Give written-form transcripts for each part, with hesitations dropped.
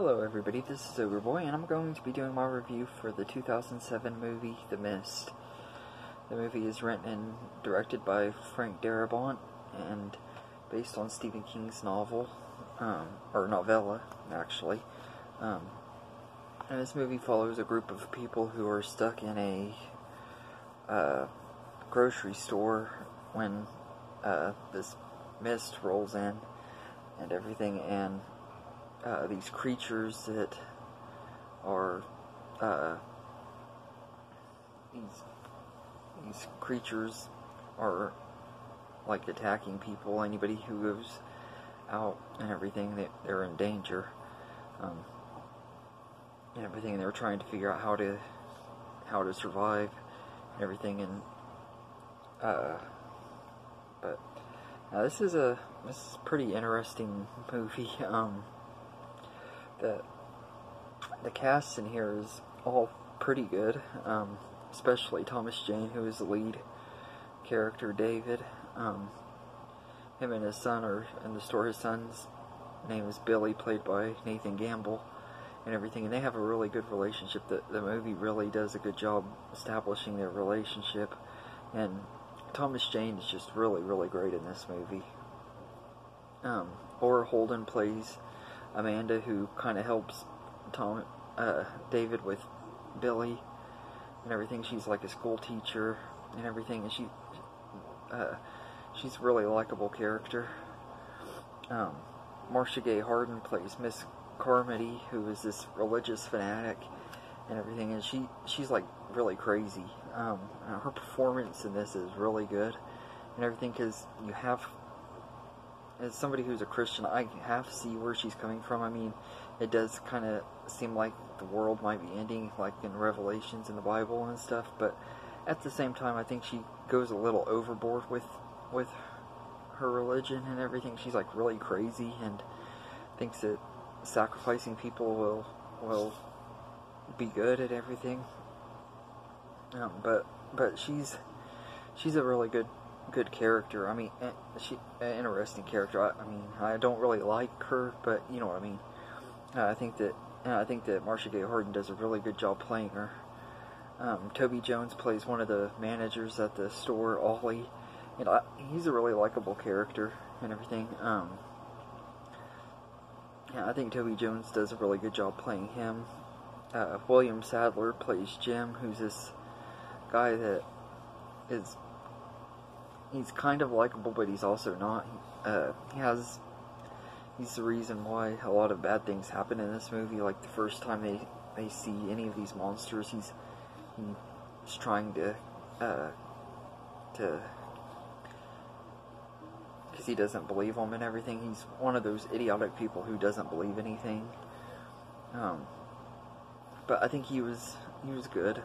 Hello everybody, this is Ogre Boy, and I'm going to be doing my review for the 2007 movie, The Mist. The movie is written and directed by Frank Darabont, and based on Stephen King's novel, or novella, actually. And this movie follows a group of people who are stuck in a grocery store when this mist rolls in and everything, and these creatures that are these creatures are like attacking people. Anybody who goes out and everything, they're in danger, and everything. And they're trying to figure out how to survive and everything. And but this is a pretty interesting movie. The cast in here is all pretty good, especially Thomas Jane, who is the lead character, David. Him and his son are in the store. His son's name is Billy, played by Nathan Gamble, and everything. And they have a really good relationship. The movie really does a good job establishing their relationship. And Thomas Jane is just really, really great in this movie. Laura Holden plays Amanda, who kind of helps David with Billy and everything. She's like a school teacher and everything, and she's a really likable character. Marcia Gay Harden plays Miss Carmody, who is this religious fanatic and everything, and she's like really crazy. Her performance in this is really good and everything, because you have, as somebody who's a Christian, I have to see where she's coming from. I mean, it does kind of seem like the world might be ending, like in Revelations in the Bible and stuff, but at the same time, I think she goes a little overboard with her religion and everything. She's like really crazy and thinks that sacrificing people will be good at everything. But she's a really good character. I mean, she's an interesting character. I mean, I don't really like her, but you know what I mean. I think that Marcia Gay Harden does a really good job playing her. Toby Jones plays one of the managers at the store, Ollie, and he's a really likable character and everything. I think Toby Jones does a really good job playing him. William Sadler plays Jim, who's this guy that he's kind of likable, but he's also not. He's the reason why a lot of bad things happen in this movie. Like the first time they see any of these monsters, he's trying to because he doesn't believe them and everything. He's one of those idiotic people who doesn't believe anything. But I think he was good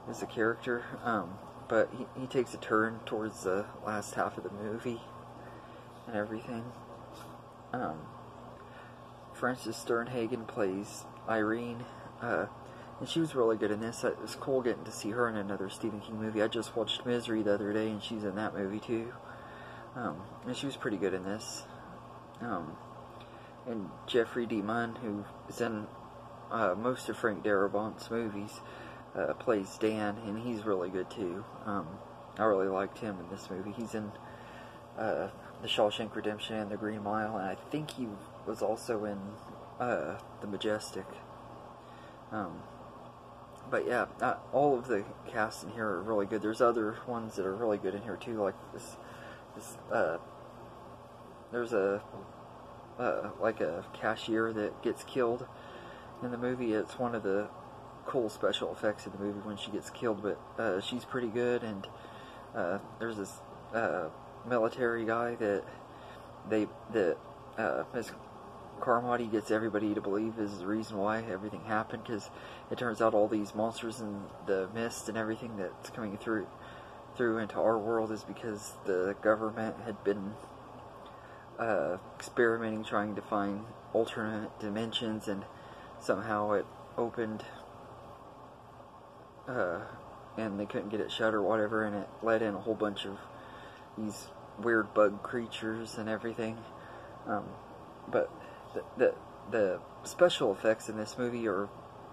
as a character. But he takes a turn towards the last half of the movie and everything. Frances Sternhagen plays Irene, and she was really good in this. It was cool getting to see her in another Stephen King movie. I just watched Misery the other day, and she's in that movie too. And she was pretty good in this. And Jeffrey D. Munn, who is in most of Frank Darabont's movies, plays Dan, and he's really good too. I really liked him in this movie. He's in The Shawshank Redemption and The Green Mile, and I think he was also in The Majestic. But yeah, all of the cast in here are really good. There's other ones that are really good in here too, like there's like a cashier that gets killed in the movie. It's one of the cool special effects in the movie when she gets killed, but she's pretty good. And there's this military guy that Miss Carmody gets everybody to believe is the reason why everything happened, because it turns out all these monsters and the mist and everything that's coming through into our world is because the government had been experimenting, trying to find alternate dimensions, and somehow it opened and they couldn't get it shut or whatever, and it let in a whole bunch of these weird bug creatures and everything. But the special effects in this movie are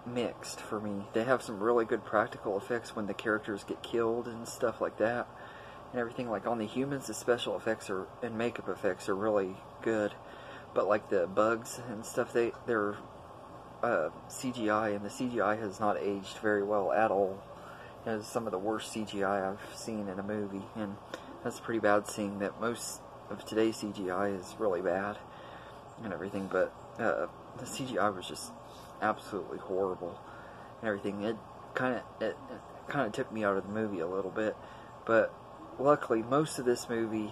mixed for me. They have some really good practical effects when the characters get killed and stuff like that, and everything. Like on the humans, the special effects and makeup effects are really good, but like the bugs and stuff, they're CGI, and the CGI has not aged very well at all. It's some of the worst CGI I've seen in a movie, and that's pretty bad, seeing that most of today's CGI is really bad and everything. But the CGI was just absolutely horrible and everything. It kind of took me out of the movie a little bit, but luckily most of this movie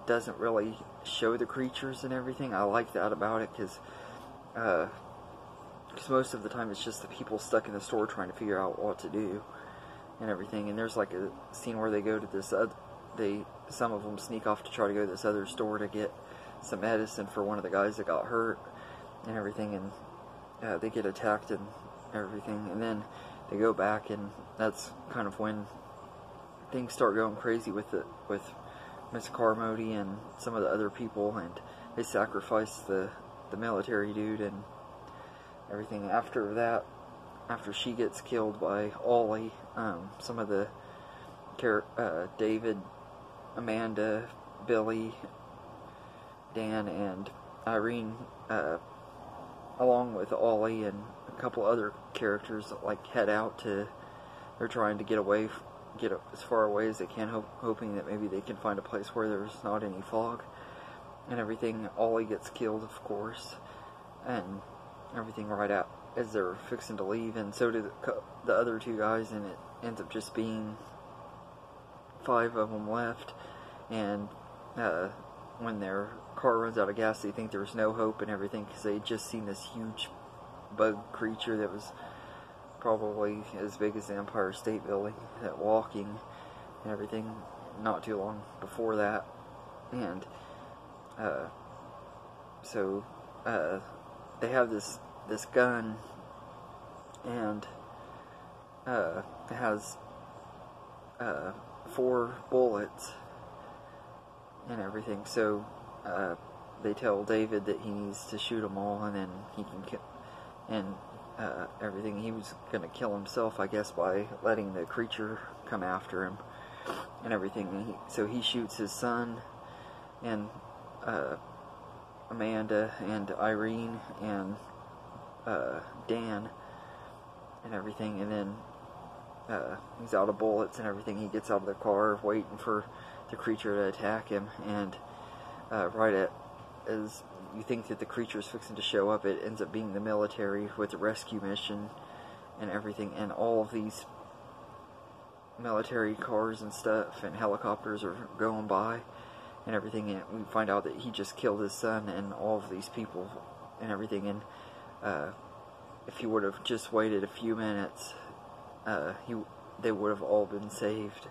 doesn't really show the creatures and everything. I like that about it, because most of the time it's just the people stuck in the store trying to figure out what to do and everything. And there's like a scene where they go to this some of them sneak off to try to go to this other store to get some medicine for one of the guys that got hurt and everything, and they get attacked and everything, and then they go back, and that's kind of when things start going crazy with Miss Carmody and some of the other people, and they sacrifice the military dude and everything. After that, after she gets killed by Ollie, some of the David, Amanda, Billy, Dan, and Irene, along with Ollie and a couple other characters, like head out to, they're trying to get as far away as they can, hoping that maybe they can find a place where there's not any fog and everything. Ollie gets killed, of course, and everything right out as they're fixing to leave, and so do the other two guys, and it ends up just being 5 of them left. And when their car runs out of gas, they think there's no hope and everything, because they'd just seen this huge bug creature that was probably as big as the Empire State Building, that walking and everything, not too long before that. And so they have this gun, and it has 4 bullets and everything. So they tell David that he needs to shoot them all, and then he can kill, and everything. He was going to kill himself, I guess, by letting the creature come after him and everything. So he shoots his son, and Amanda, and Irene, and Dan, and everything. And then he's out of bullets and everything. He gets out of the car waiting for the creature to attack him, and as you think that the creature is fixing to show up, it ends up being the military with the rescue mission and everything, and all of these military cars and stuff and helicopters are going by and everything, and we find out that he just killed his son and all of these people and everything. And if he would have just waited a few minutes, they would have all been saved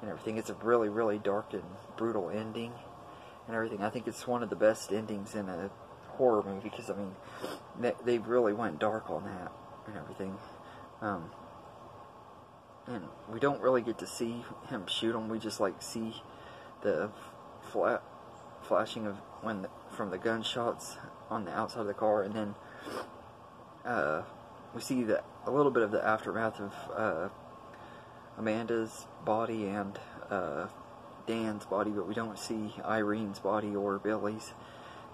and everything. It's a really, really dark and brutal ending and everything. I think it's one of the best endings in a horror movie, because I mean, they really went dark on that and everything. And we don't really get to see him shoot him. We just like see the flashing of from the gunshots on the outside of the car, and then we see a little bit of the aftermath of Amanda's body and Dan's body, but we don't see Irene's body or Billy's,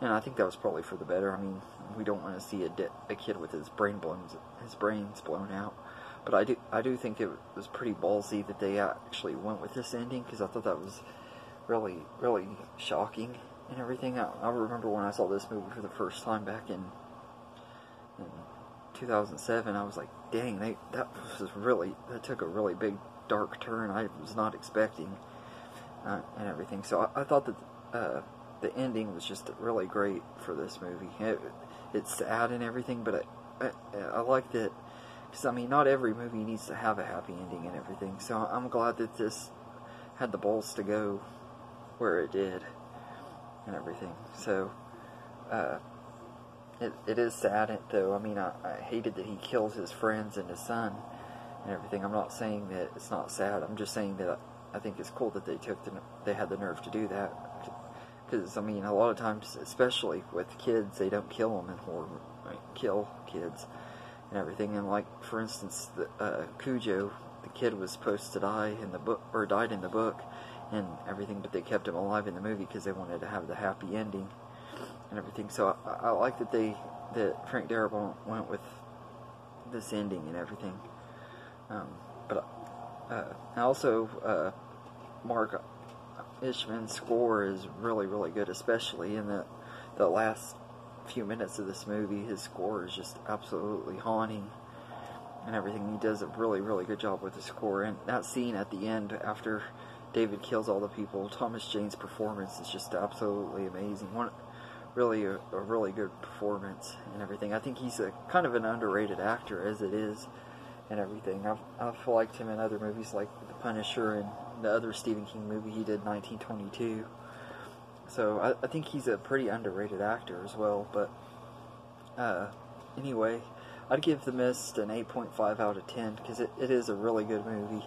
and I think that was probably for the better. I mean, we don't want to see a kid with his brains blown out. But I do think it was pretty ballsy that they actually went with this ending, because I thought that was really, really shocking and everything. I remember when I saw this movie for the first time back in 2007, I was like, dang, that took a really big dark turn I was not expecting and everything. So I thought that the ending was just really great for this movie. It's sad and everything, but I like that, because I mean, not every movie needs to have a happy ending and everything. So I'm glad that this had the balls to go where it did and everything. So it is sad though. I mean, I hated that he kills his friends and his son and everything. I'm not saying that it's not sad. I'm just saying that I think it's cool that they had the nerve to do that, because I mean, a lot of times, especially with kids, they don't kill them in horror, right? Kill kids and everything. And like, for instance, Cujo, the kid was supposed to die in the book, or died in the book and everything, but they kept him alive in the movie because they wanted to have the happy ending and everything. So I like that Frank Darabont went with this ending and everything. But also Mark Ishman's score is really, really good, especially in the last few minutes of this movie. His score is just absolutely haunting and everything. He does a really, really good job with the score. And that scene at the end after David kills all the people, Thomas Jane's performance is just absolutely amazing. Really a really good performance and everything. I think he's a kind of an underrated actor as it is and everything. I've liked him in other movies like The Punisher and the other Stephen King movie he did, 1922. So I think he's a pretty underrated actor as well. But anyway, I'd give The Mist an 8.5 out of 10 because it is a really good movie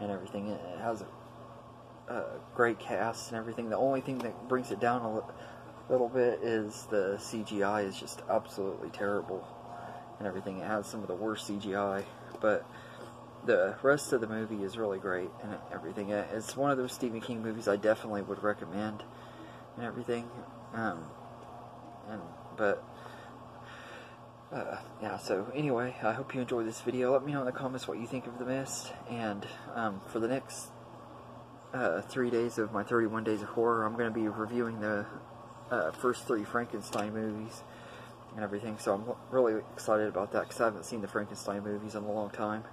and everything. It has a great cast and everything. The only thing that brings it down a little bit is the CGI is just absolutely terrible and everything. It has some of the worst CGI, but the rest of the movie is really great and everything. It's one of those Stephen King movies I definitely would recommend and everything. Yeah, so anyway, I hope you enjoyed this video. Let me know in the comments what you think of The Mist, and for the next 3 days of my 31 Days of Horror, I'm going to be reviewing the first 3 Frankenstein movies and everything. So I'm really excited about that because I haven't seen the Frankenstein movies in a long time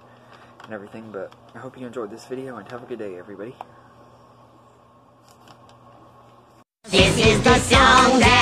and everything. But I hope you enjoyed this video, and have a good day, everybody. This is the song that